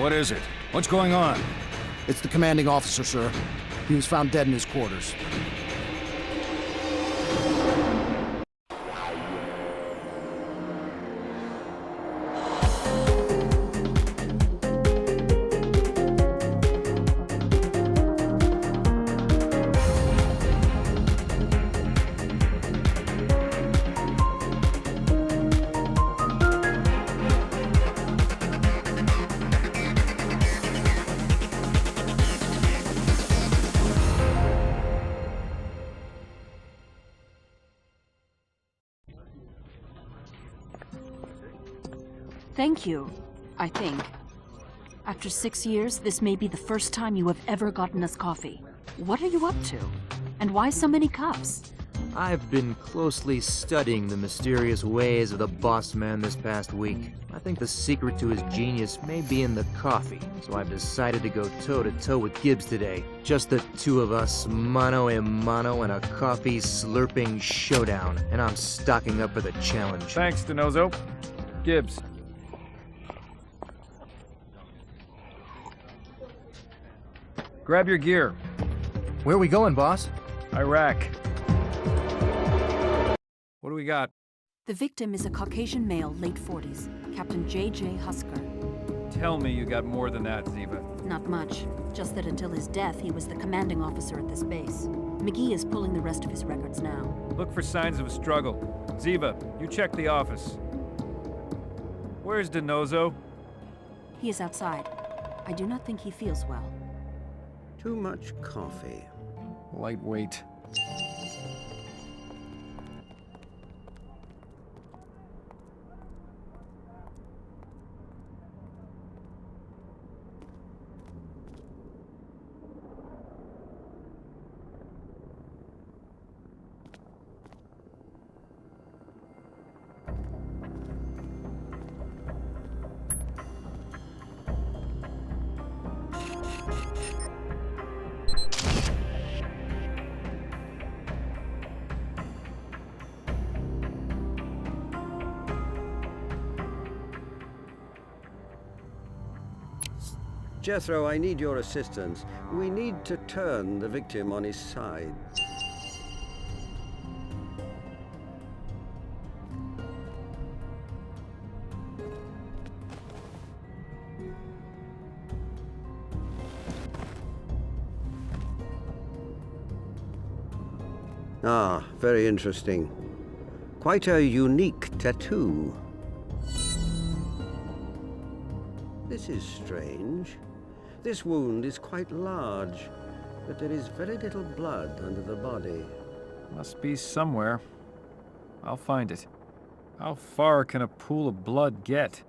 What is it? What's going on? It's the commanding officer, sir. He was found dead in his quarters. Thank you, I think. After 6 years, this may be the first time you have ever gotten us coffee. What are you up to? And why so many cups? I've been closely studying the mysterious ways of the boss man this past week. I think the secret to his genius may be in the coffee, so I've decided to go toe-to-toe with Gibbs today. Just the two of us, mano a mano, in a coffee slurping showdown, and I'm stocking up for the challenge. Thanks, Denozo. Gibbs. Grab your gear. Where are we going, boss? Iraq. What do we got? The victim is a Caucasian male, late 40s, Captain J.J. Husker. Tell me you got more than that, Ziva. Not much, just that until his death, he was the commanding officer at this base. McGee is pulling the rest of his records now. Look for signs of a struggle. Ziva, you check the office. Where's Denozo? He is outside. I do not think he feels well. Too much coffee. Lightweight. Jethro, I need your assistance. We need to turn the victim on his side. Ah, very interesting. Quite a unique tattoo. This is strange. This wound is quite large, but there is very little blood under the body. Must be somewhere. I'll find it. How far can a pool of blood get?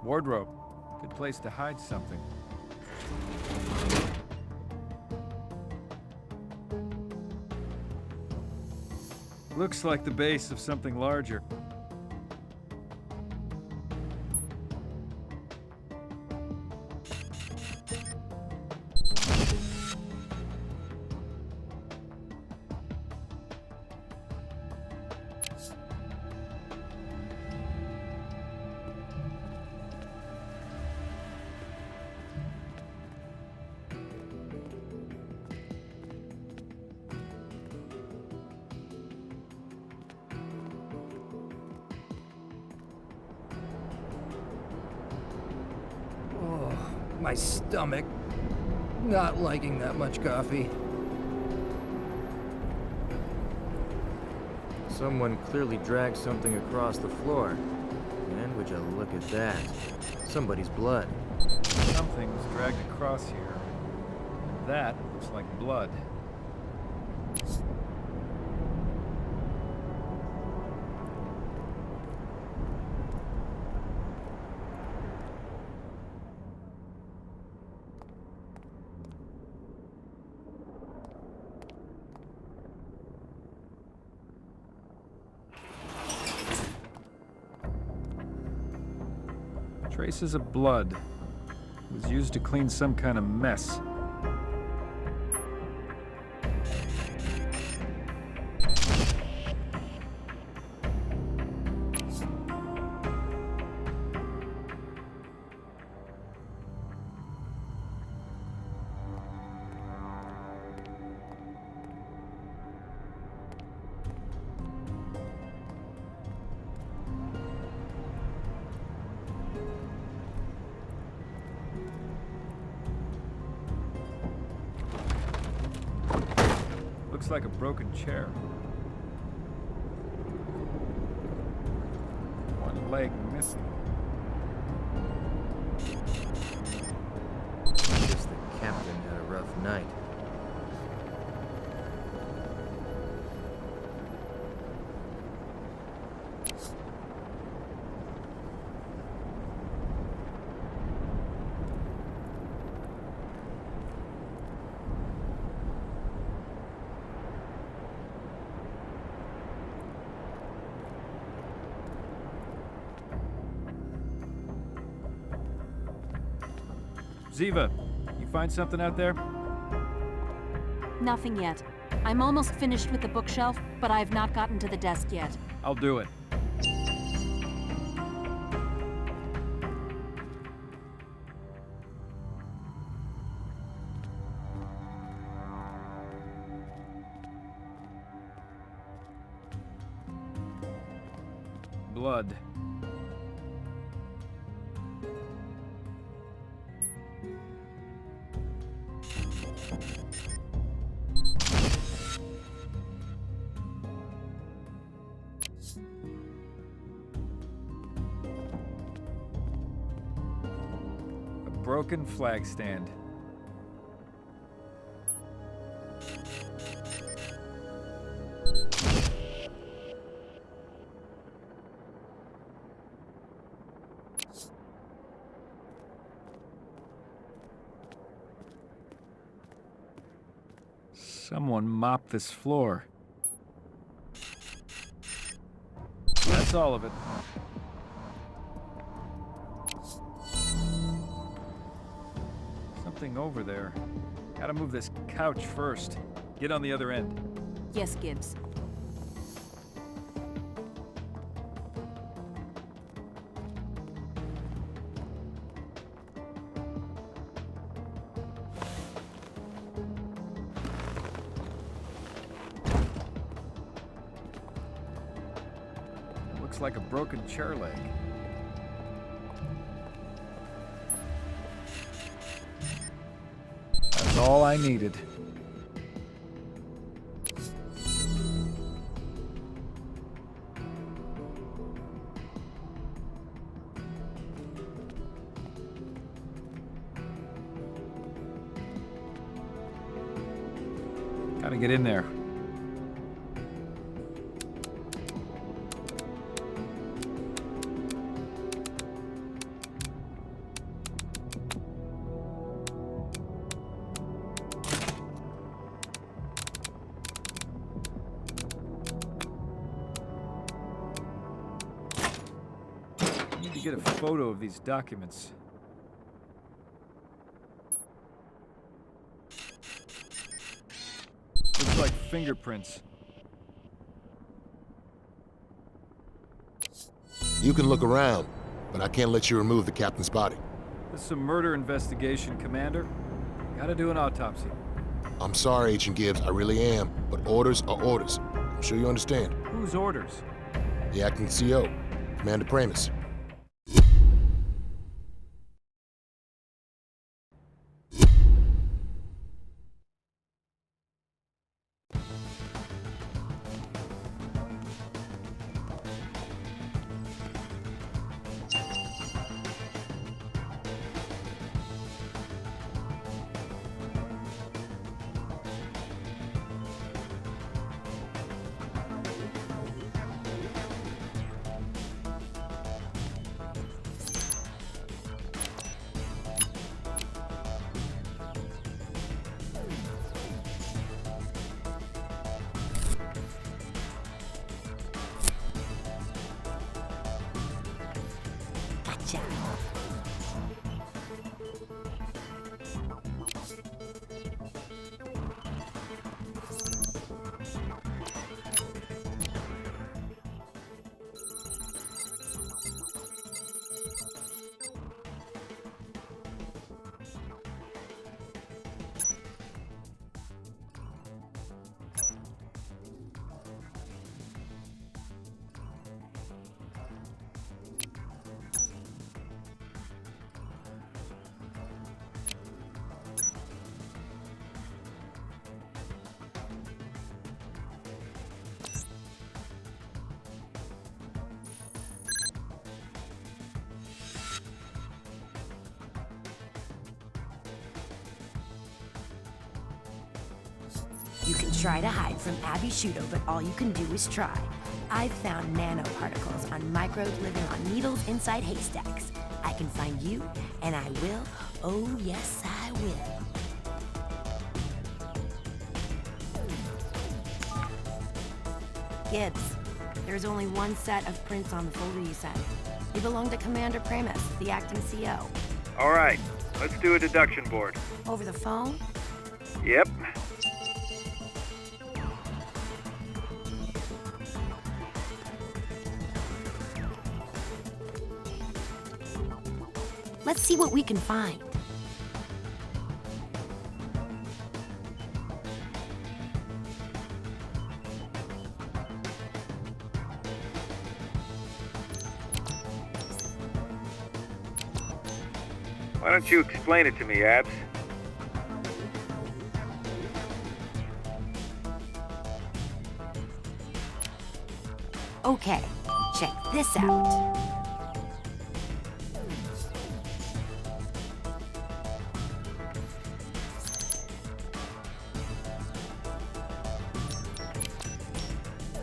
Wardrobe. Good place to hide something. Looks like the base of something larger. My stomach. Not liking that much coffee. Someone clearly dragged something across the floor. And would you look at that? Somebody's blood. Something was dragged across here. That looks like blood. Traces of blood. It was used to clean some kind of mess. Looks like a broken chair. One leg missing. Guess the captain had a rough night. Ziva, you find something out there? Nothing yet. I'm almost finished with the bookshelf, but I have not gotten to the desk yet. I'll do it. Blood. A broken flag stand. Someone mopped this floor. That's all of it. Something over there. Gotta move this couch first. Get on the other end. Yes, Gibbs. Looks like a broken chair leg. That's all I needed. Gotta get in there. Need to get a photo of these documents. Looks like fingerprints. You can look around, but I can't let you remove the captain's body. This is a murder investigation, Commander. Gotta do an autopsy. I'm sorry, Agent Gibbs, I really am, but orders are orders. I'm sure you understand. Whose orders? The acting CO, Commander Pramus. You can try to hide from Abby Shudo, but all you can do is try. I've found nanoparticles on microbes living on needles inside haystacks. I can find you, and I will. Oh, yes, I will. Gibbs, there's only one set of prints on the folder you sent. They belong to Commander Primus, the acting CO. All right, let's do a deduction board. Over the phone? Yep. Let's see what we can find. Why don't you explain it to me, Abs? Okay, check this out.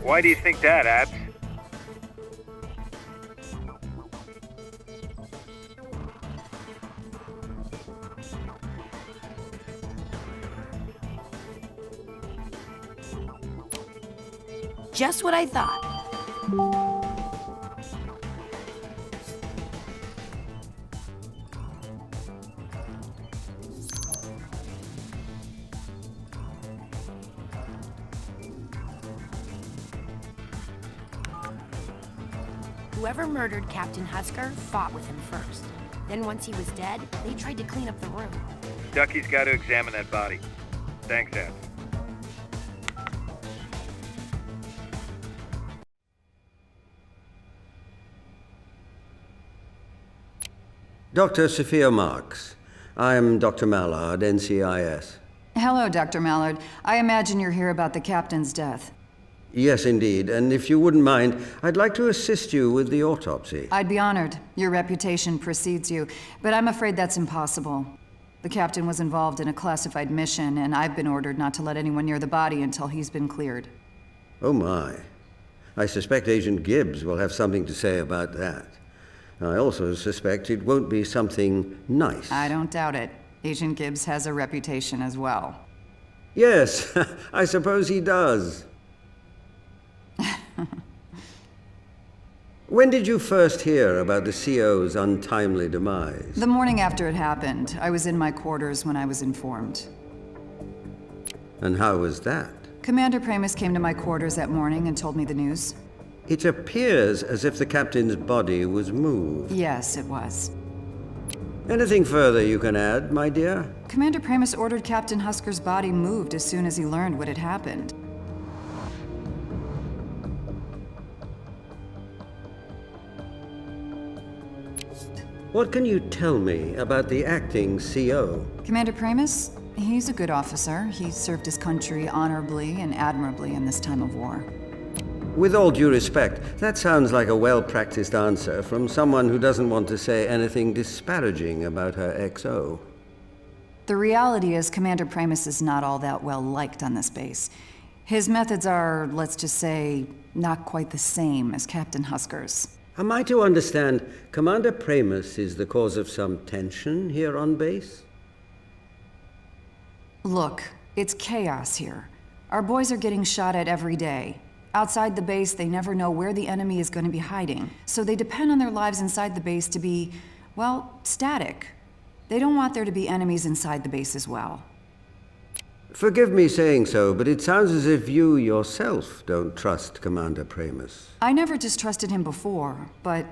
Why do you think that, Abs? Just what I thought. Whoever murdered Captain Husker fought with him first. Then once he was dead, they tried to clean up the room. Ducky's got to examine that body. Thanks, Abs. Dr. Sophia Marks. I'm Dr. Mallard, NCIS. Hello, Dr. Mallard. I imagine you're here about the captain's death. Yes, indeed. And if you wouldn't mind, I'd like to assist you with the autopsy. I'd be honored. Your reputation precedes you, but I'm afraid that's impossible. The captain was involved in a classified mission, and I've been ordered not to let anyone near the body until he's been cleared. Oh my. I suspect Agent Gibbs will have something to say about that. I also suspect it won't be something nice. I don't doubt it. Agent Gibbs has a reputation as well. Yes, I suppose he does. When did you first hear about the CO's untimely demise? The morning after it happened, I was in my quarters when I was informed. And how was that? Commander Primus came to my quarters that morning and told me the news. It appears as if the captain's body was moved. Yes, it was. Anything further you can add, my dear? Commander Primus ordered Captain Husker's body moved as soon as he learned what had happened. What can you tell me about the acting CO? Commander Primus? He's a good officer. He served his country honorably and admirably in this time of war. With all due respect, that sounds like a well-practiced answer from someone who doesn't want to say anything disparaging about her XO. The reality is Commander Primus is not all that well liked on this base. His methods are, let's just say, not quite the same as Captain Husker's. Am I to understand Commander Primus is the cause of some tension here on base? Look, it's chaos here. Our boys are getting shot at every day. Outside the base, they never know where the enemy is going to be hiding, so they depend on their lives inside the base to be, well, static. They don't want there to be enemies inside the base as well. Forgive me saying so, but it sounds as if you yourself don't trust Commander Primus. I never distrusted him before, but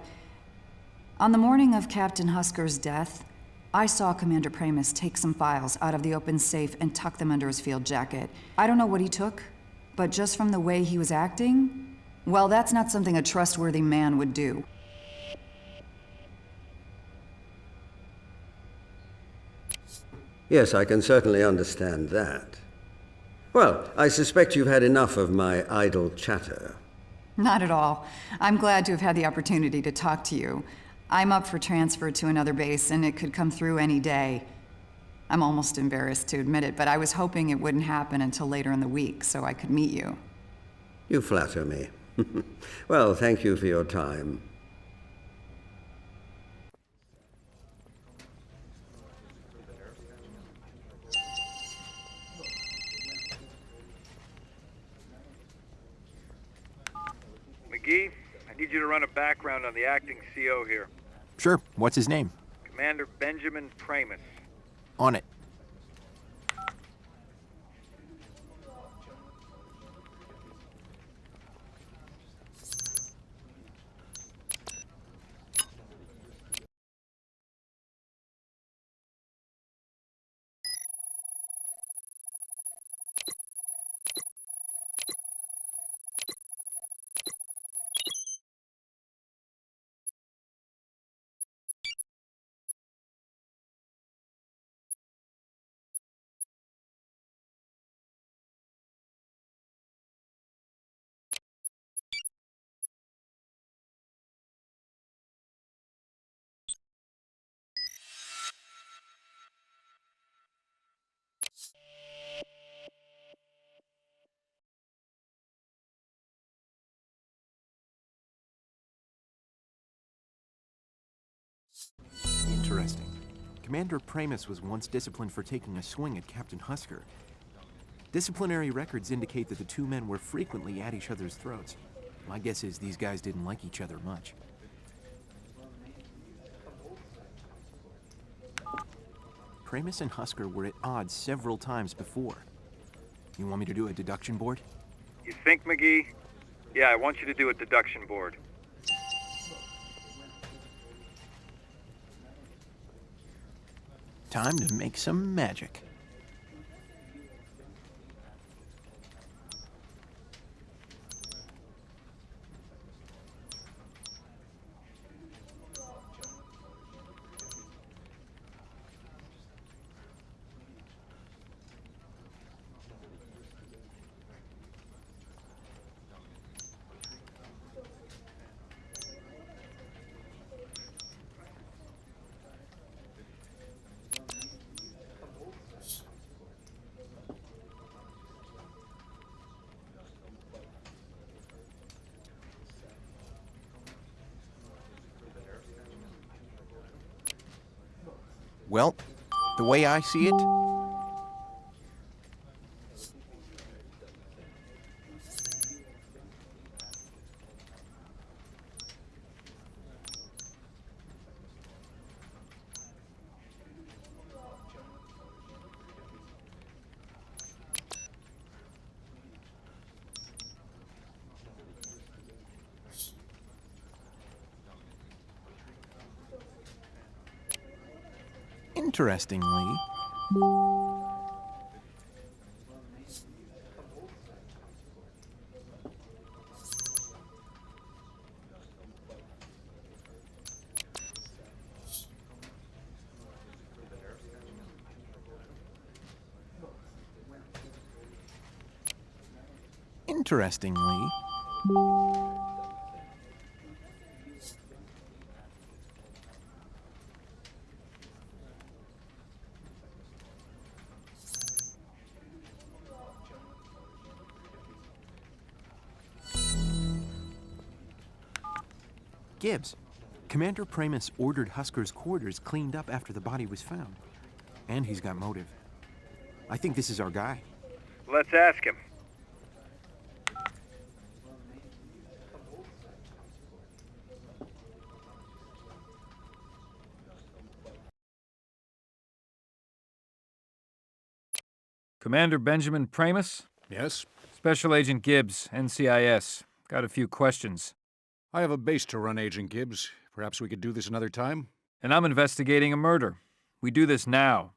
on the morning of Captain Husker's death, I saw Commander Primus take some files out of the open safe and tuck them under his field jacket. I don't know what he took, but just from the way he was acting, well, that's not something a trustworthy man would do. Yes, I can certainly understand that. Well, I suspect you've had enough of my idle chatter. Not at all. I'm glad to have had the opportunity to talk to you. I'm up for transfer to another base, and it could come through any day. I'm almost embarrassed to admit it, but I was hoping it wouldn't happen until later in the week so I could meet you. You flatter me. Well, thank you for your time. McGee, I need you to run a background on the acting CO here. Sure. What's his name? Commander Benjamin Primus. On it. Interesting. Commander Primus was once disciplined for taking a swing at Captain Husker. Disciplinary records indicate that the two men were frequently at each other's throats. My guess is these guys didn't like each other much. Primus and Husker were at odds several times before. You want me to do a deduction board? You think, McGee? Yeah, I want you to do a deduction board. Time to make some magic. Well, the way I see it, interestingly, interestingly, Gibbs, Commander Primus ordered Husker's quarters cleaned up after the body was found. And he's got motive. I think this is our guy. Let's ask him. Commander Benjamin Primus? Yes? Special Agent Gibbs, NCIS. Got a few questions. I have a base to run, Agent Gibbs. Perhaps we could do this another time? And I'm investigating a murder. We do this now.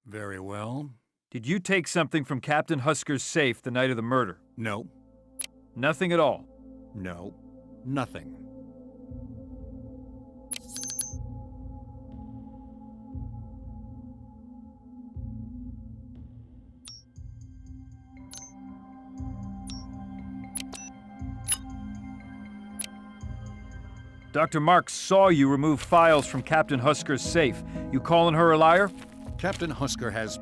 Very well. Did you take something from Captain Husker's safe the night of the murder? No. Nothing at all. No. Nothing. Dr. Marks saw you remove files from Captain Husker's safe. You calling her a liar? Captain Husker has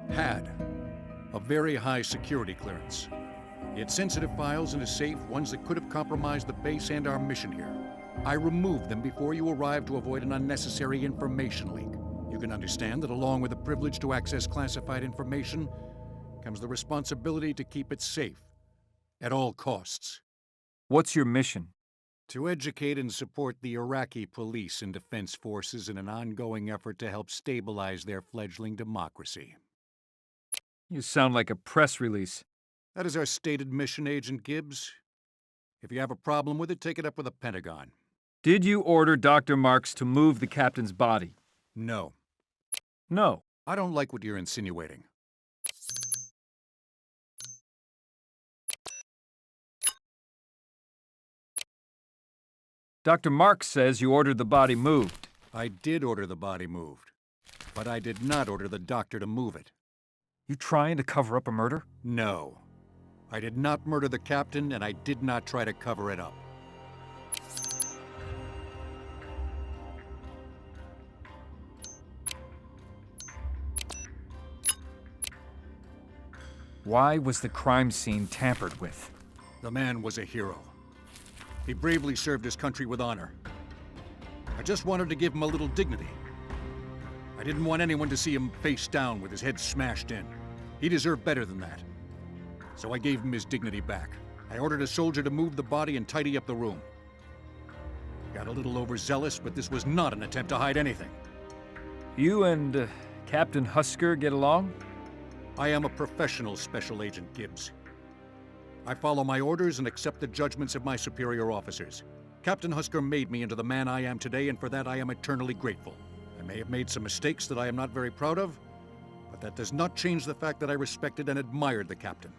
had a very high security clearance. He had sensitive files in his safe, ones that could have compromised the base and our mission here. I removed them before you arrived to avoid an unnecessary information leak. You can understand that along with the privilege to access classified information comes the responsibility to keep it safe at all costs. What's your mission? To educate and support the Iraqi police and defense forces in an ongoing effort to help stabilize their fledgling democracy. You sound like a press release. That is our stated mission, Agent Gibbs. If you have a problem with it, take it up with the Pentagon. Did you order Dr. Marks to move the captain's body? No. No. I don't like what you're insinuating. Dr. Marks says you ordered the body moved. I did order the body moved, but I did not order the doctor to move it. You trying to cover up a murder? No. I did not murder the captain, and I did not try to cover it up. Why was the crime scene tampered with? The man was a hero. He bravely served his country with honor. I just wanted to give him a little dignity. I didn't want anyone to see him face down with his head smashed in. He deserved better than that. So I gave him his dignity back. I ordered a soldier to move the body and tidy up the room. Got a little overzealous, but this was not an attempt to hide anything. You and Captain Husker get along? I am a professional Special Agent Gibbs. I follow my orders and accept the judgments of my superior officers. Captain Husker made me into the man I am today, and for that I am eternally grateful. I may have made some mistakes that I am not very proud of, but that does not change the fact that I respected and admired the captain.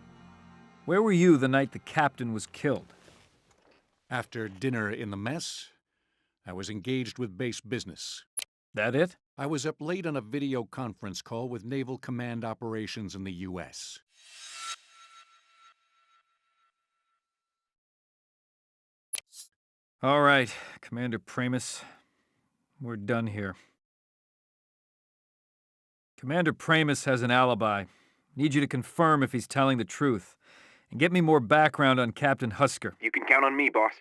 Where were you the night the captain was killed? After dinner in the mess, I was engaged with base business. That it? I was up late on a video conference call with Naval Command operations in the U.S. All right, Commander Pramis. We're done here. Commander Pramis has an alibi. Need you to confirm if he's telling the truth. And get me more background on Captain Husker. You can count on me, boss.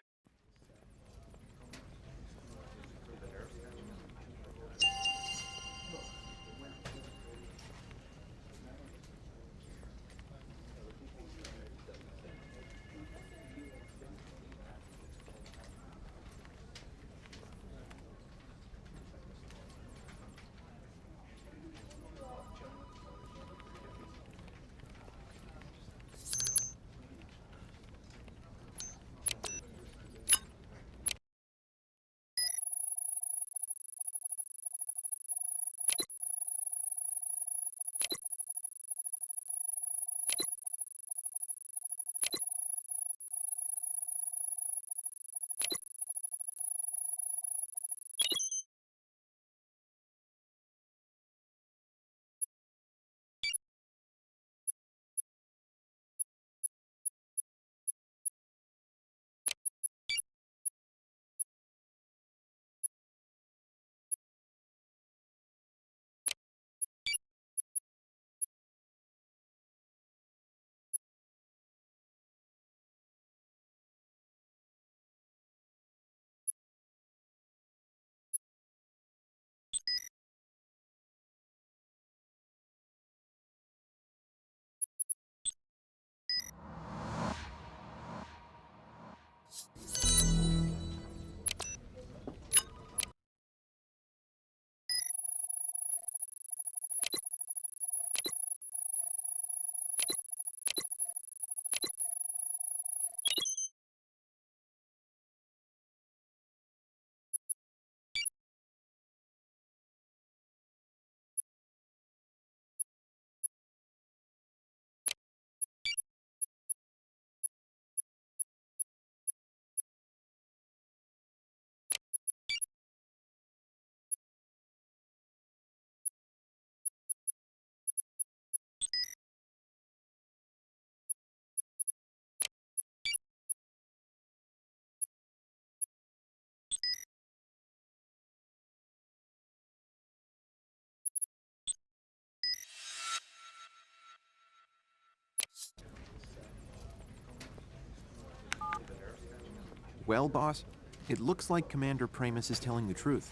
Well, boss, it looks like Commander Pramus is telling the truth.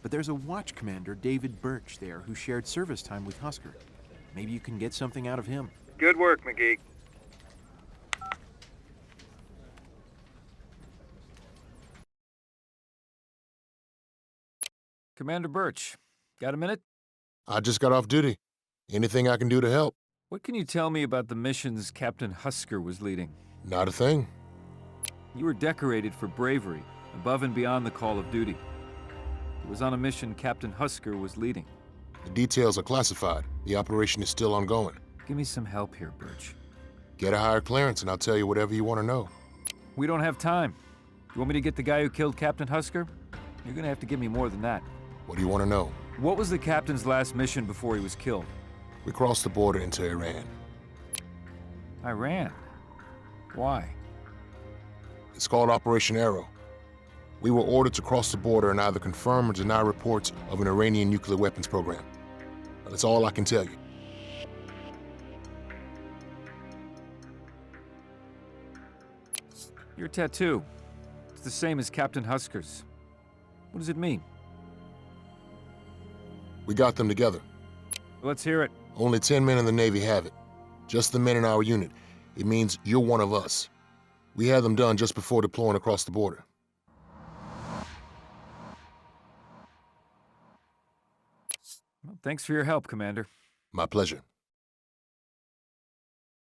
But there's a watch commander, David Birch, there, who shared service time with Husker. Maybe you can get something out of him. Good work, McGee. Commander Birch, got a minute? I just got off duty. Anything I can do to help? What can you tell me about the missions Captain Husker was leading? Not a thing. You were decorated for bravery, above and beyond the call of duty. It was on a mission Captain Husker was leading. The details are classified. The operation is still ongoing. Give me some help here, Birch. Get a higher clearance and I'll tell you whatever you want to know. We don't have time. You want me to get the guy who killed Captain Husker? You're gonna have to give me more than that. What do you want to know? What was the captain's last mission before he was killed? We crossed the border into Iran. Iran? Why? It's called Operation Arrow. We were ordered to cross the border and either confirm or deny reports of an Iranian nuclear weapons program. That's all I can tell you. Your tattoo. It's the same as Captain Husker's. What does it mean? We got them together. Let's hear it. Only 10 men in the Navy have it. Just the men in our unit. It means you're one of us. We had them done just before deploying across the border. Well, thanks for your help, Commander. My pleasure.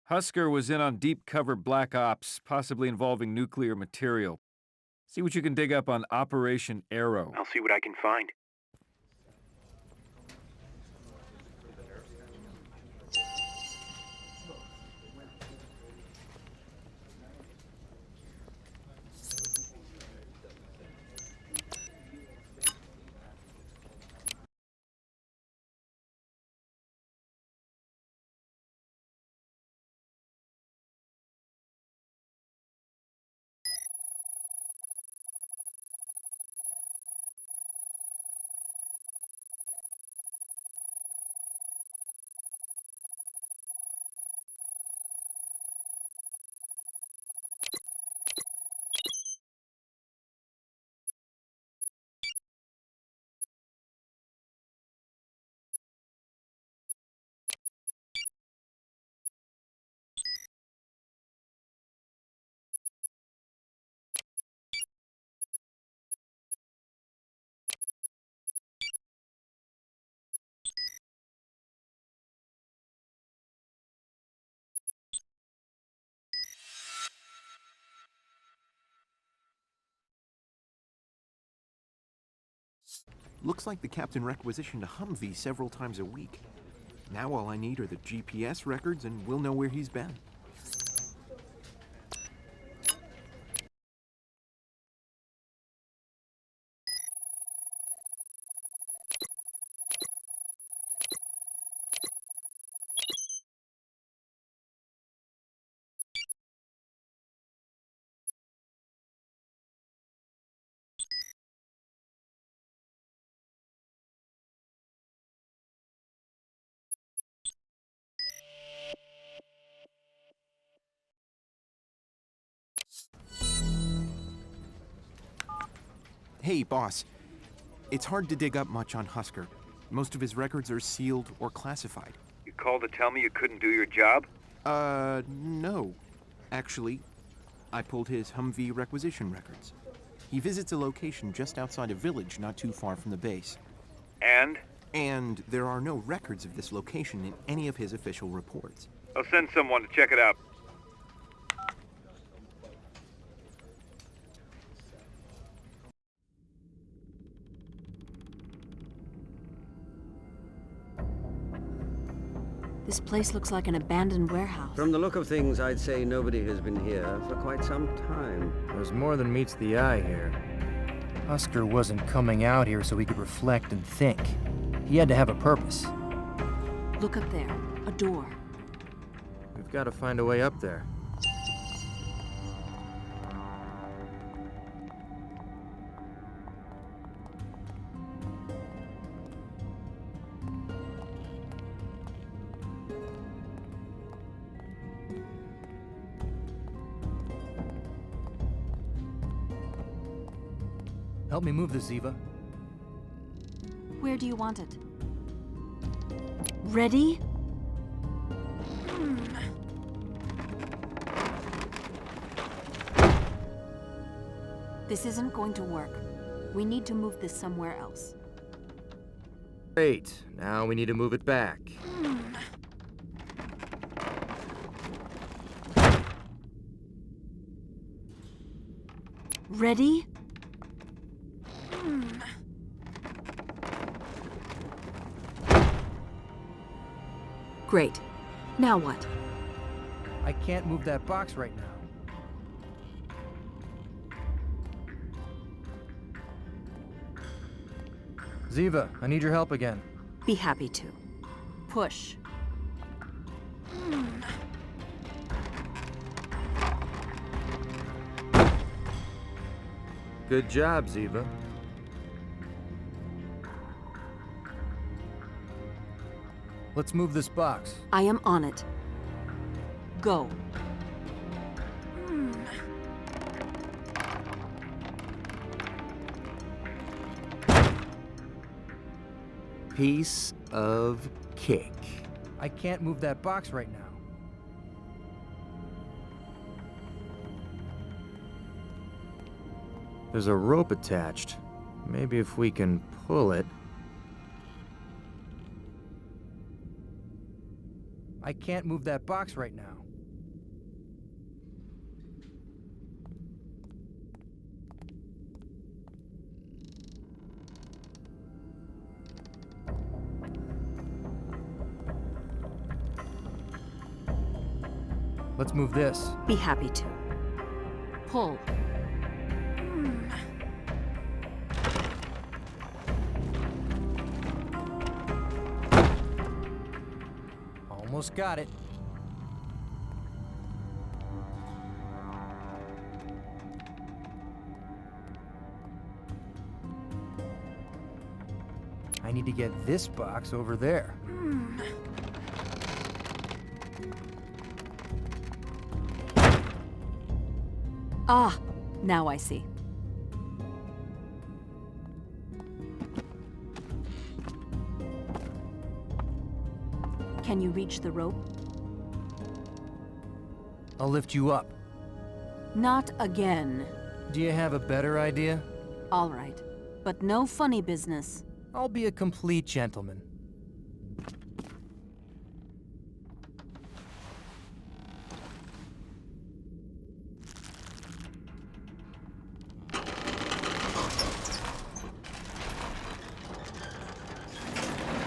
Husker was in on deep cover black ops, possibly involving nuclear material. See what you can dig up on Operation Arrow. I'll see what I can find. Looks like the captain requisitioned a Humvee several times a week. Now all I need are the GPS records and we'll know where he's been. Hey, boss. It's hard to dig up much on Husker. Most of his records are sealed or classified. You called to tell me you couldn't do your job? No. Actually, I pulled his Humvee requisition records. He visits a location just outside a village not too far from the base. And? And there are no records of this location in any of his official reports. I'll send someone to check it out. This place looks like an abandoned warehouse. From the look of things, I'd say nobody has been here for quite some time. There's more than meets the eye here. Husker wasn't coming out here so he could reflect and think. He had to have a purpose. Look up there. A door. We've got to find a way up there. Help me move this, Ziva. Where do you want it? Ready? This isn't going to work. We need to move this somewhere else. Great. Now we need to move it back. Ready? Great. Now what? I can't move that box right now. Ziva, I need your help again. Be happy to. Push. Good job, Ziva. Let's move this box. I am on it. Go. Piece of cake. I can't move that box right now. There's a rope attached. Maybe if we can pull it. I can't move that box right now. Let's move this. Be happy to. Pull. Almost got it. I need to get this box over there. Ah, now I see. Can you reach the rope? I'll lift you up. Not again. Do you have a better idea? All right, but no funny business. I'll be a complete gentleman.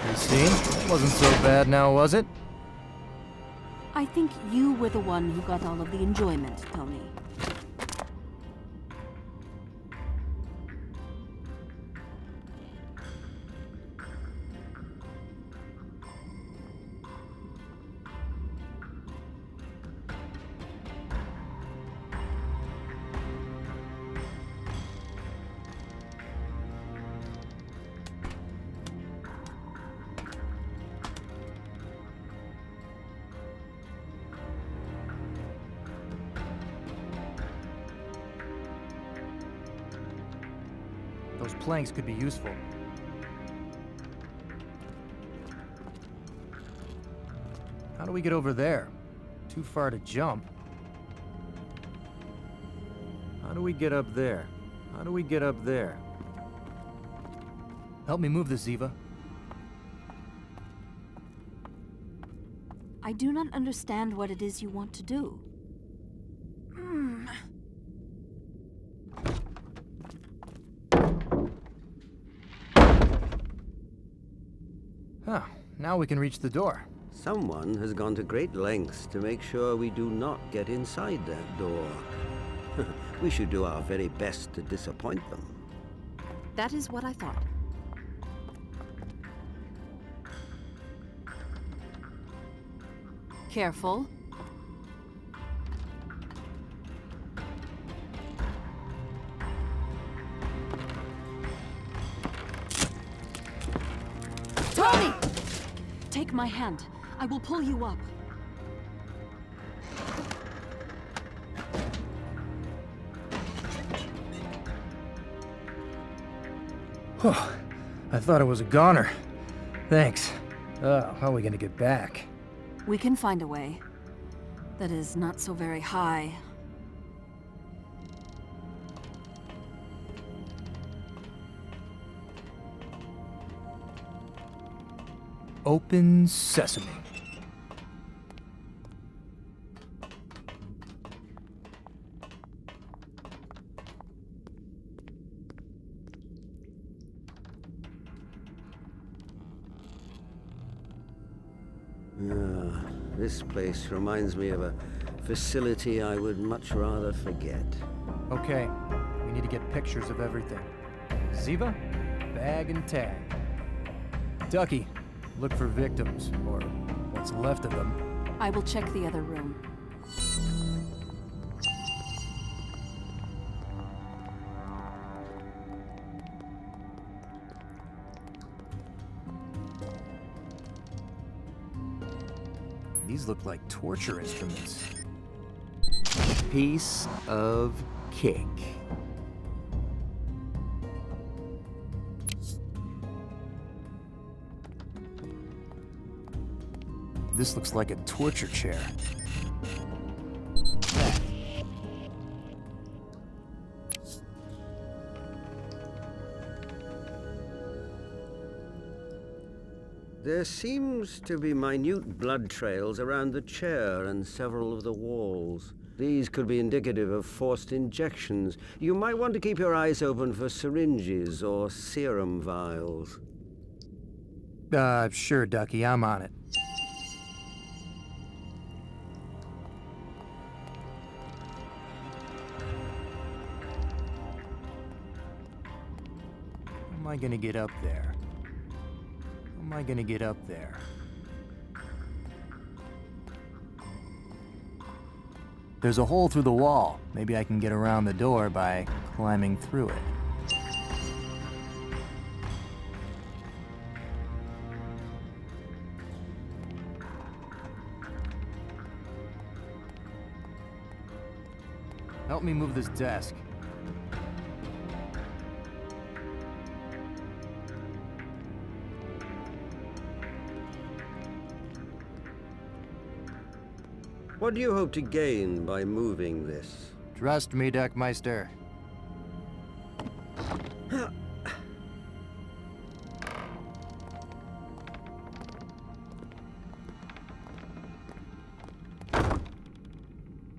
You see? It wasn't so bad now, was it? I think you were the one who got all of the enjoyment, Tony. Those planks could be useful. How do we get over there? Too far to jump. How do we get up there? How do we get up there? Help me move this, Ziva. I do not understand what it is you want to do. Huh, now we can reach the door. Someone has gone to great lengths to make sure we do not get inside that door. We should do our very best to disappoint them. That is what I thought. Careful. Tony! Take my hand. I will pull you up. I thought it was a goner. Thanks. How are we gonna get back? We can find a way. That is not so very high. Open sesame. This place reminds me of a facility I would much rather forget. Okay, we need to get pictures of everything. Ziva, bag and tag. Ducky, look for victims, or what's left of them. I will check the other room. These look like torture instruments. Piece of cake. This looks like a torture chair. There seems to be minute blood trails around the chair and several of the walls. These could be indicative of forced injections. You might want to keep your eyes open for syringes or serum vials. Sure, Ducky, I'm on it. How am I gonna get up there? How am I gonna get up there? There's a hole through the wall. Maybe I can get around the door by climbing through it. Help me move this desk. What do you hope to gain by moving this? Trust me, Duckmeister.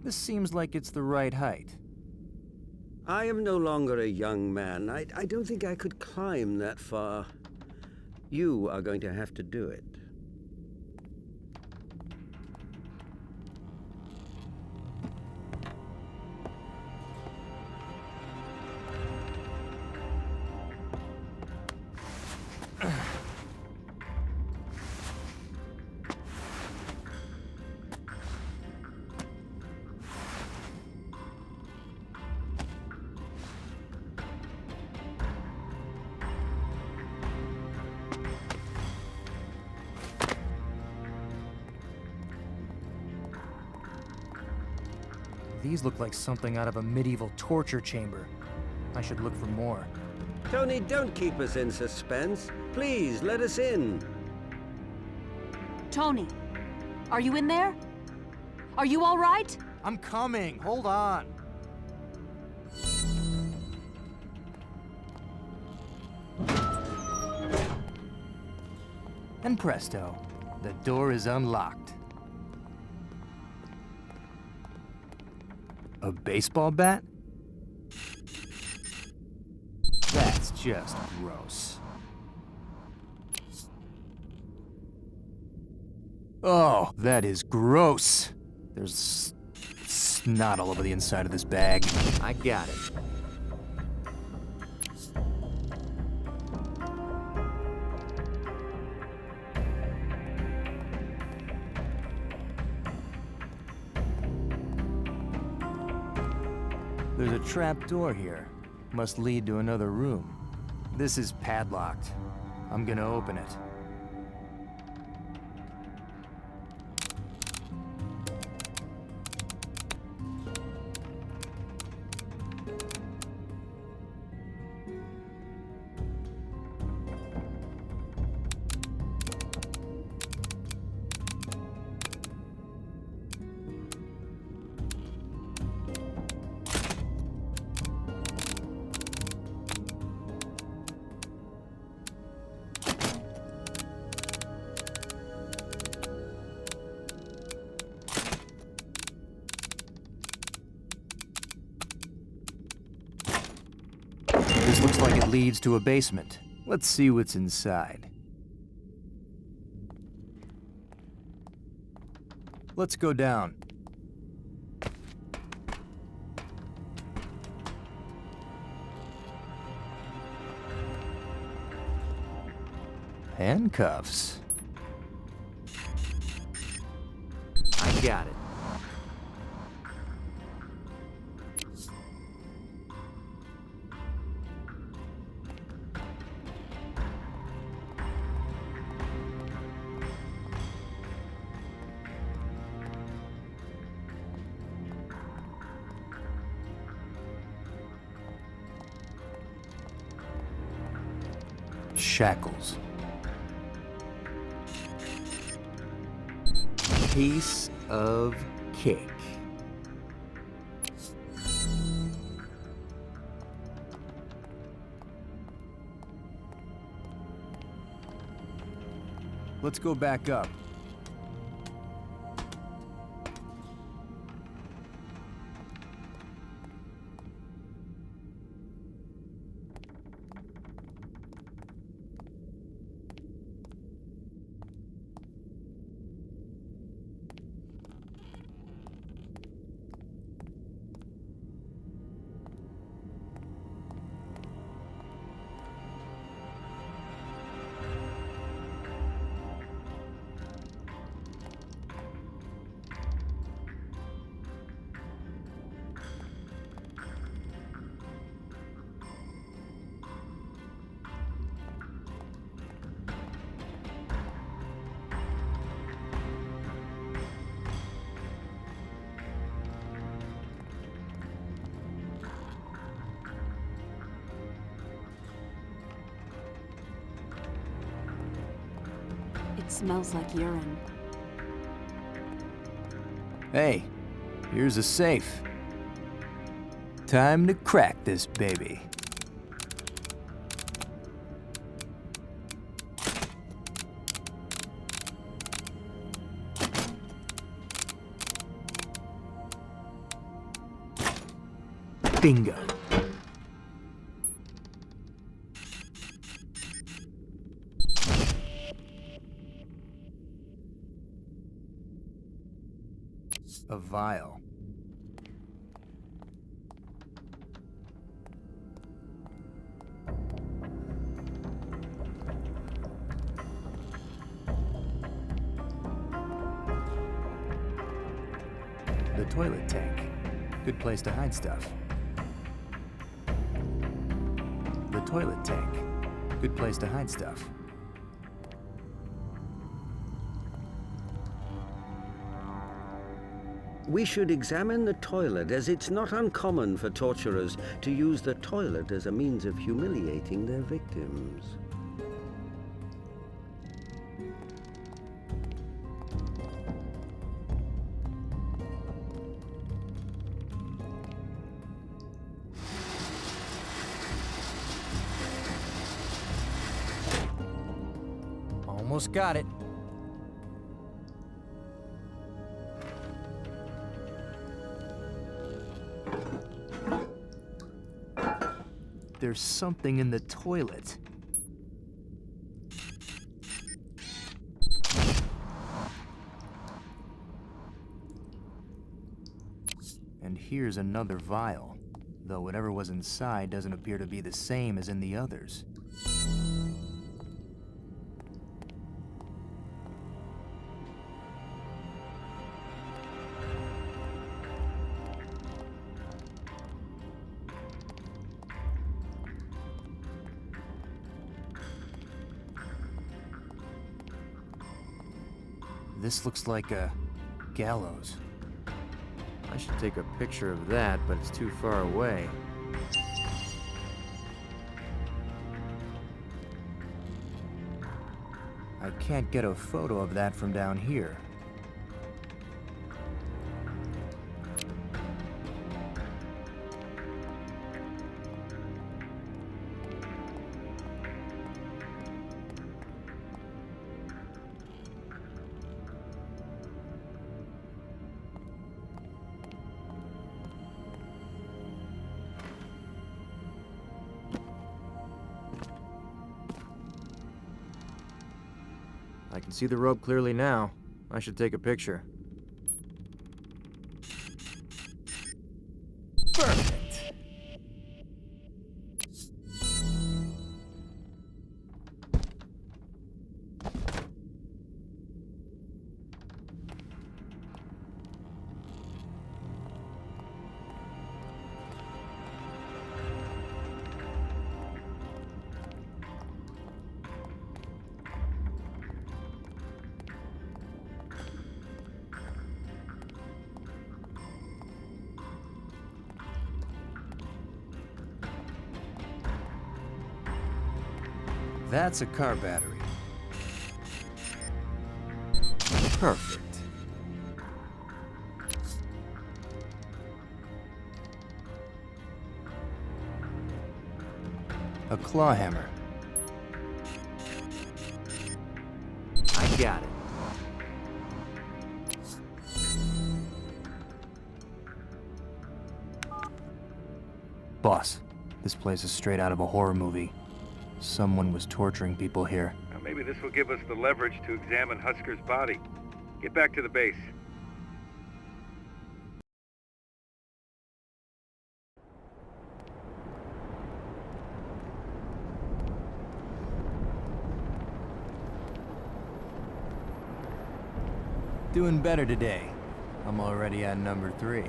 This seems like it's the right height. I am no longer a young man. I don't think I could climb that far. You are going to have to do it. These look like something out of a medieval torture chamber. I should look for more. Tony, don't keep us in suspense. Please, let us in. Tony, are you in there? Are you all right? I'm coming. Hold on. And presto, the door is unlocked. A baseball bat? That's just gross. Oh, that is gross. There's snot all over the inside of this bag. I got it. There's a trap door here. Must lead to another room. This is padlocked. I'm gonna open it. Looks like it leads to a basement. Let's see what's inside. Let's go down. Handcuffs. I got it. Shackles. Piece of cake. Let's go back up. It smells like urine. Hey, here's a safe. Time to crack this baby. Bingo. A vial. The toilet tank. Good place to hide stuff. The toilet tank. Good place to hide stuff. We should examine the toilet, as it's not uncommon for torturers to use the toilet as a means of humiliating their victims. Almost got it. There's something in the toilet. And here's another vial, though whatever was inside doesn't appear to be the same as in the others. This looks like a gallows. I should take a picture of that, but it's too far away. I can't get a photo of that from down here. I can see the rope clearly now. I should take a picture. Perfect. That's a car battery. Perfect. A claw hammer. I got it. Boss, this place is straight out of a horror movie. Someone was torturing people here. Now maybe this will give us the leverage to examine Husker's body. Get back to the base. Doing better today. I'm already at number 3.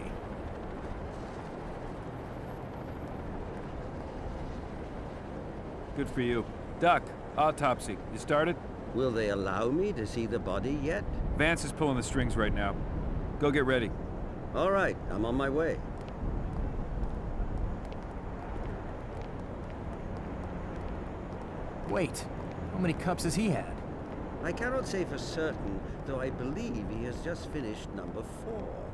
Good for you. Doc, autopsy. You started? Will they allow me to see the body yet? Vance is pulling the strings right now. Go get ready. All right, I'm on my way. Wait, how many cups has he had? I cannot say for certain, though I believe he has just finished number 4.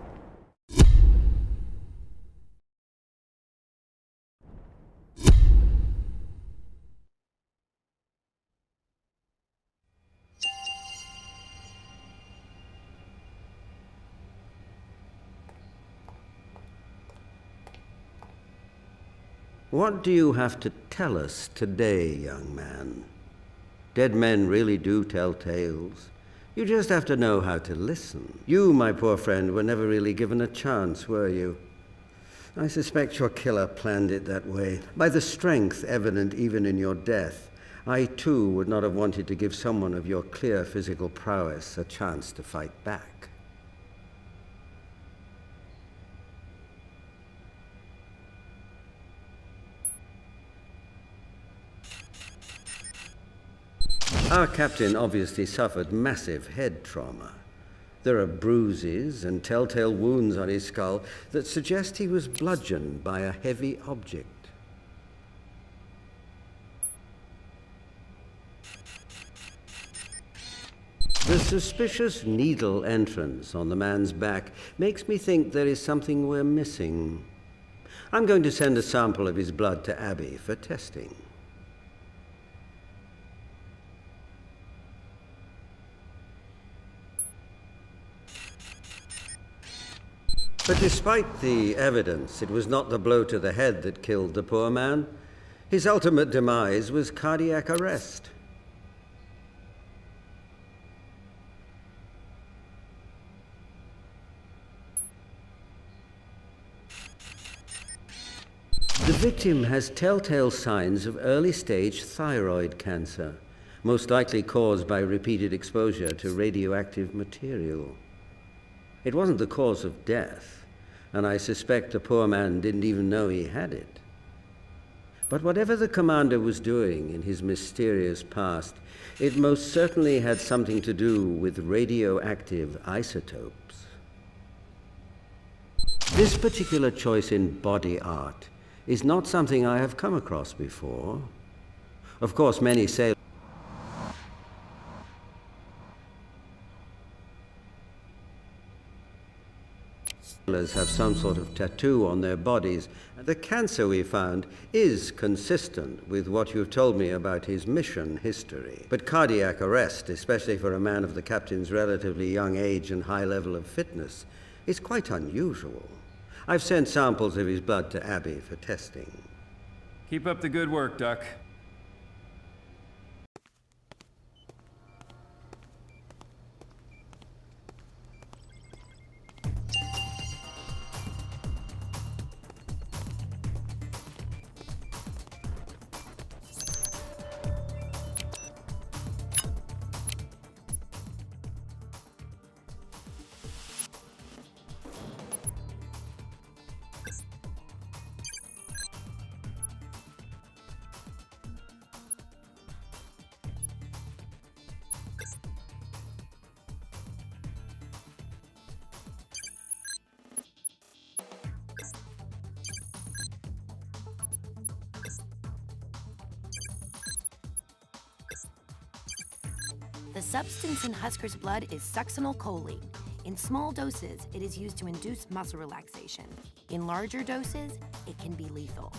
What do you have to tell us today, young man? Dead men really do tell tales. You just have to know how to listen. You, my poor friend, were never really given a chance, were you? I suspect your killer planned it that way. By the strength evident even in your death, I too would not have wanted to give someone of your clear physical prowess a chance to fight back. Our captain obviously suffered massive head trauma. There are bruises and telltale wounds on his skull that suggest he was bludgeoned by a heavy object. The suspicious needle entrance on the man's back makes me think there is something we're missing. I'm going to send a sample of his blood to Abby for testing. But despite the evidence, it was not the blow to the head that killed the poor man. His ultimate demise was cardiac arrest. The victim has telltale signs of early-stage thyroid cancer, most likely caused by repeated exposure to radioactive material. It wasn't the cause of death, and I suspect the poor man didn't even know he had it. But whatever the commander was doing in his mysterious past, it most certainly had something to do with radioactive isotopes. This particular choice in body art is not something I have come across before. Of course, many sailors have some sort of tattoo on their bodies. The cancer we found is consistent with what you've told me about his mission history. But cardiac arrest, especially for a man of the captain's relatively young age and high level of fitness, is quite unusual. I've sent samples of his blood to Abby for testing. Keep up the good work, Duck. The substance in Husker's blood is succinylcholine. In small doses, it is used to induce muscle relaxation. In larger doses, it can be lethal.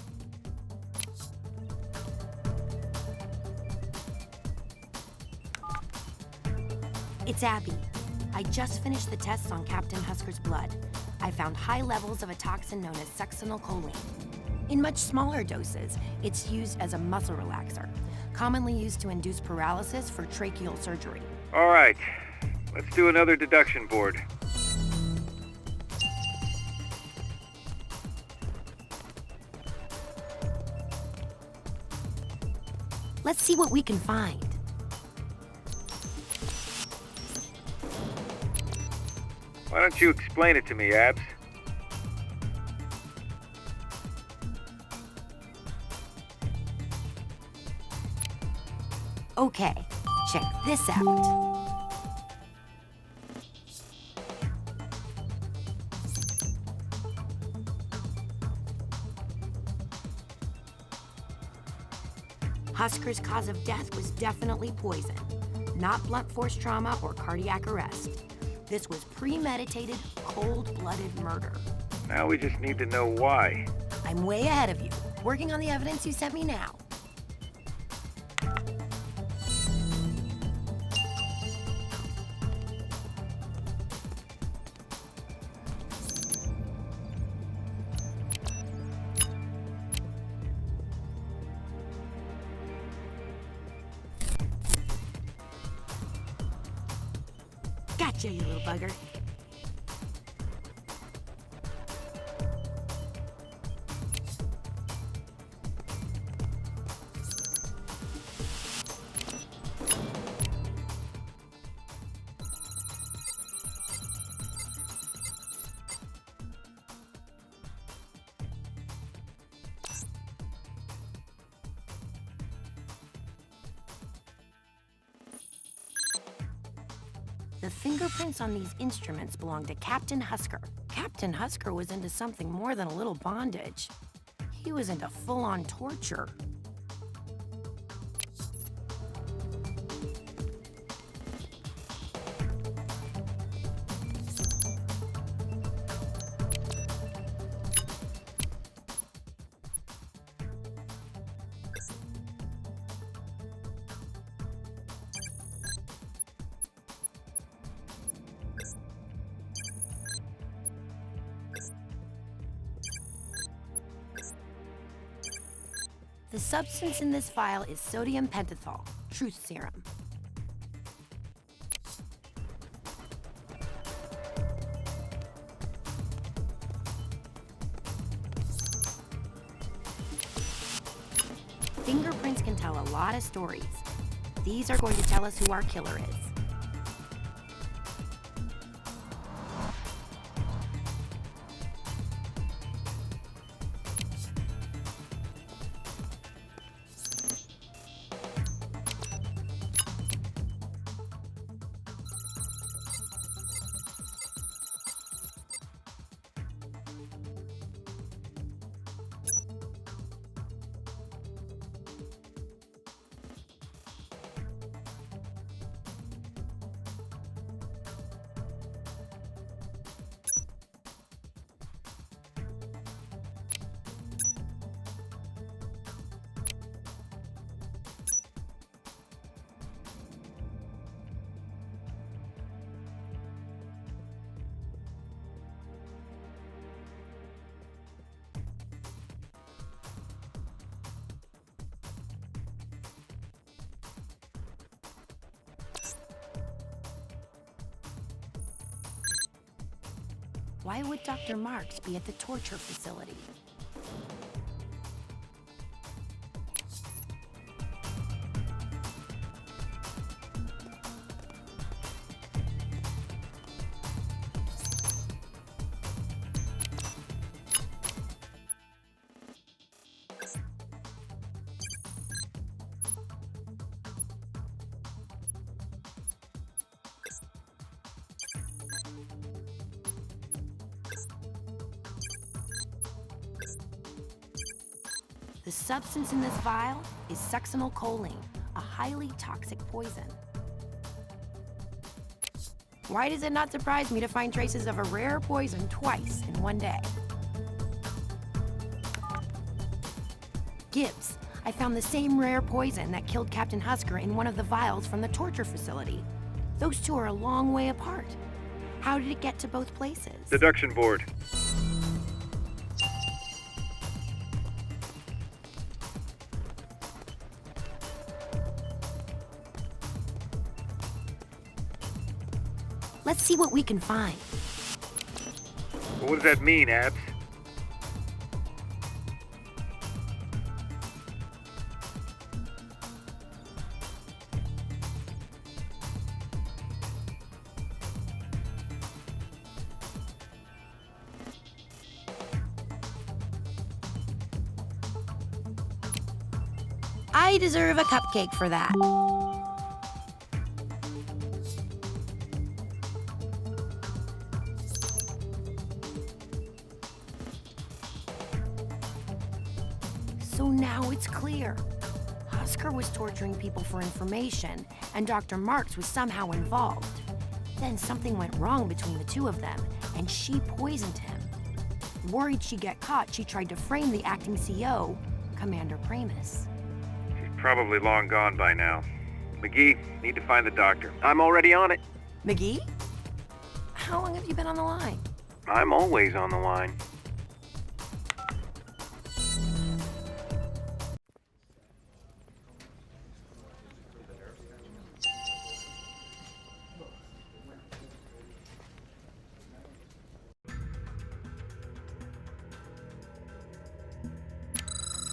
It's Abby. I just finished the tests on Captain Husker's blood. I found high levels of a toxin known as succinylcholine. In much smaller doses, it's used as a muscle relaxer, commonly used to induce paralysis for tracheal surgery. All right, let's do another deduction board. Let's see what we can find. Why don't you explain it to me, Abs? Okay, check this out. Husker's cause of death was definitely poison, not blunt force trauma or cardiac arrest. This was premeditated, cold-blooded murder. Now we just need to know why. I'm way ahead of you, working on the evidence you sent me now. Gotcha, you little bugger. The fingerprints on these instruments belong to Captain Husker. Captain Husker was into something more than a little bondage. He was into full-on torture. The substance in this file is sodium pentothal, truth serum. Fingerprints can tell a lot of stories. These are going to tell us who our killer is. Why would Dr. Marks be at the torture facility? The substance in this vial is succinylcholine, a highly toxic poison. Why does it not surprise me to find traces of a rare poison twice in one day? Gibbs, I found the same rare poison that killed Captain Husker in one of the vials from the torture facility. Those two are a long way apart. How did it get to both places? Deduction board. Let's see what we can find. What does that mean, Abs? I deserve a cupcake for that. So now it's clear. Husker was torturing people for information, and Dr. Marks was somehow involved. Then something went wrong between the two of them, and she poisoned him. Worried she'd get caught, she tried to frame the acting CO, Commander Pramis. She's probably long gone by now. McGee, need to find the doctor. I'm already on it. McGee? How long have you been on the line? I'm always on the line.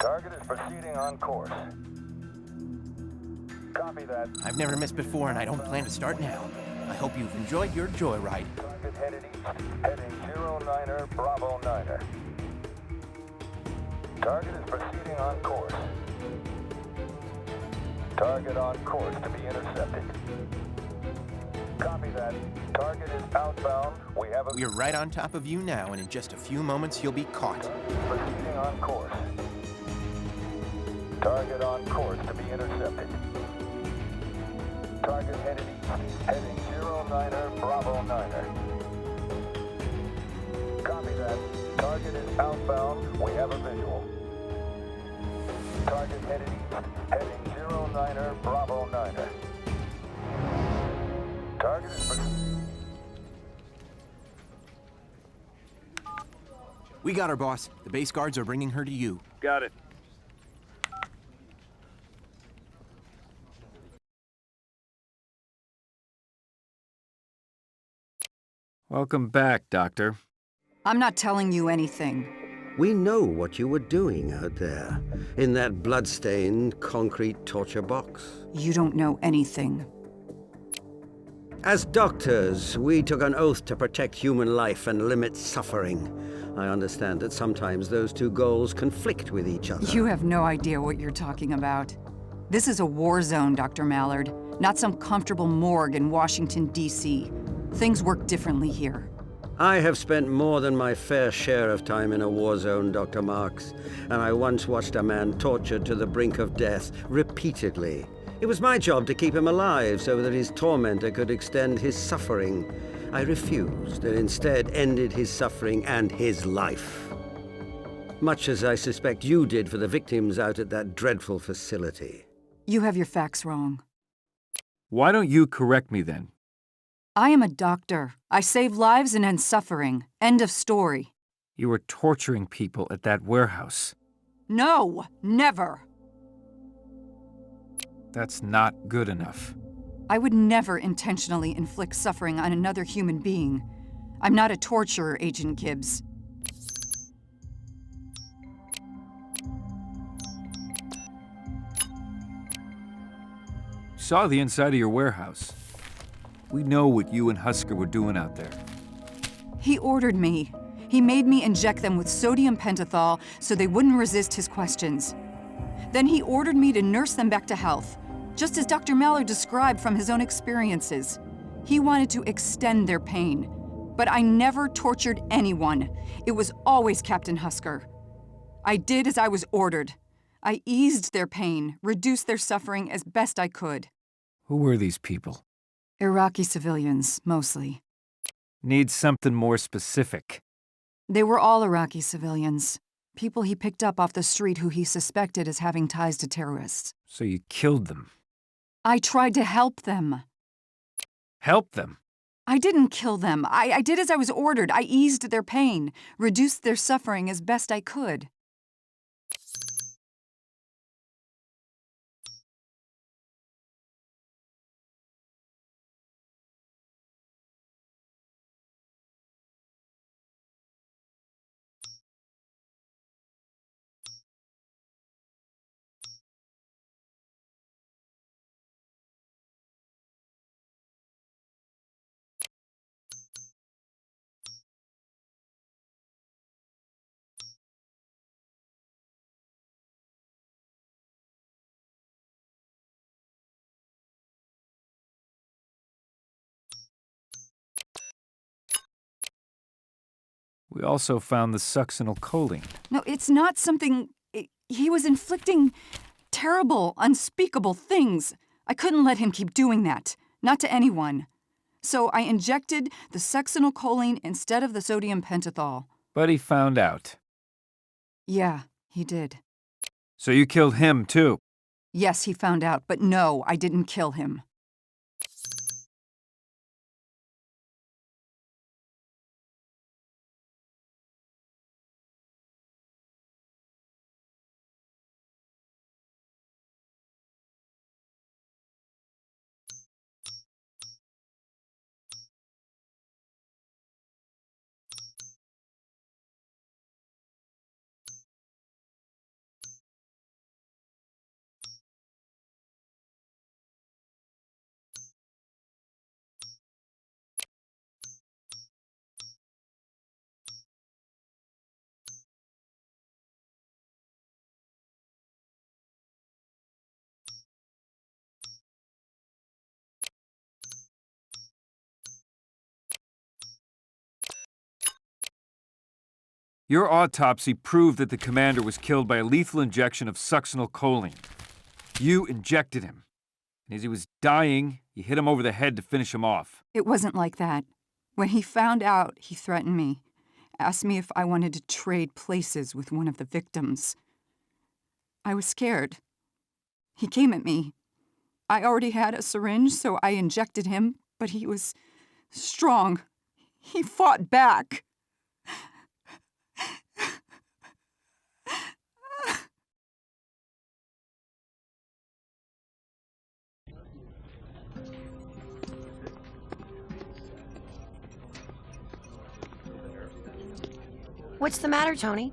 Target is proceeding on course. Copy that. I've never missed before, and I don't plan to start now. I hope you've enjoyed your joyride. Target headed east, heading 09er, Bravo 9er. Target is proceeding on course. Target on course to be intercepted. Copy that. Target is outbound. We're right on top of you now, and in just a few moments you'll be caught. Proceeding on course. Target on course to be intercepted. Target headed east, heading 09er, Bravo 9er. Copy that. Target is outbound. We have a visual. Target headed east, heading 09er, Bravo 9er. Target is... We got her, boss. The base guards are bringing her to you. Got it. Welcome back, Doctor. I'm not telling you anything. We know what you were doing out there, in that blood-stained concrete torture box. You don't know anything. As doctors, we took an oath to protect human life and limit suffering. I understand that sometimes those two goals conflict with each other. You have no idea what you're talking about. This is a war zone, Dr. Mallard, not some comfortable morgue in Washington, D.C. Things work differently here. I have spent more than my fair share of time in a war zone, Dr. Marks, and I once watched a man tortured to the brink of death repeatedly. It was my job to keep him alive so that his tormentor could extend his suffering. I refused and instead ended his suffering and his life. Much as I suspect you did for the victims out at that dreadful facility. You have your facts wrong. Why don't you correct me then? I am a doctor. I save lives and end suffering. End of story. You were torturing people at that warehouse. No, never. That's not good enough. I would never intentionally inflict suffering on another human being. I'm not a torturer, Agent Gibbs. Saw the inside of your warehouse. We know what you and Husker were doing out there. He ordered me. He made me inject them with sodium pentothal so they wouldn't resist his questions. Then he ordered me to nurse them back to health, just as Dr. Mallard described from his own experiences. He wanted to extend their pain, but I never tortured anyone. It was always Captain Husker. I did as I was ordered. I eased their pain, reduced their suffering as best I could. Who were these people? Iraqi civilians, mostly. Need something more specific. They were all Iraqi civilians. People he picked up off the street who he suspected as having ties to terrorists. So you killed them. I tried to help them. Help them? I didn't kill them. I did as I was ordered. I eased their pain, reduced their suffering as best I could. We also found the succinylcholine. No, it's not something... He was inflicting terrible, unspeakable things. I couldn't let him keep doing that. Not to anyone. So I injected the succinylcholine instead of the sodium pentothal. But he found out. Yeah, he did. So you killed him, too? Yes, he found out, but no, I didn't kill him. Your autopsy proved that the commander was killed by a lethal injection of succinylcholine. You injected him. And as he was dying, you hit him over the head to finish him off. It wasn't like that. When he found out, he threatened me. Asked me if I wanted to trade places with one of the victims. I was scared. He came at me. I already had a syringe, so I injected him, but he was strong. He fought back. What's the matter, Tony?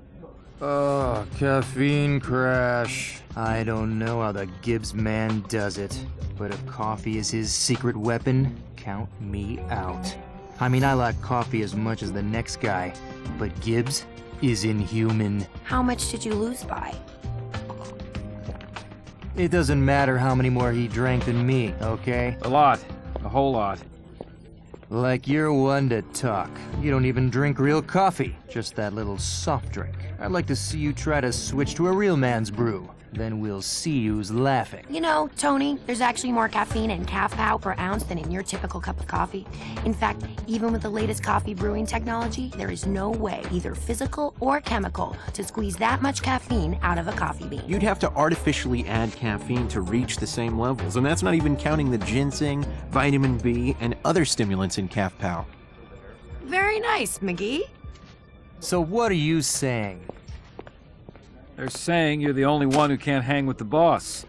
Oh, caffeine crash. I don't know how the Gibbs man does it, but if coffee is his secret weapon, count me out. I mean, I like coffee as much as the next guy, but Gibbs is inhuman. How much did you lose by? It doesn't matter how many more he drank than me, okay? A lot. A whole lot. Like you're one to talk. You don't even drink real coffee, just that little soft drink. I'd like to see you try to switch to a real man's brew. Then we'll see who's laughing. You know, Tony, there's actually more caffeine in calf pow per ounce than in your typical cup of coffee. In fact, even with the latest coffee brewing technology, there is no way, either physical or chemical, to squeeze that much caffeine out of a coffee bean. You'd have to artificially add caffeine to reach the same levels, and that's not even counting the ginseng, vitamin B, and other stimulants in calf pow. Very nice, McGee. So what are you saying? They're saying you're the only one who can't hang with the boss.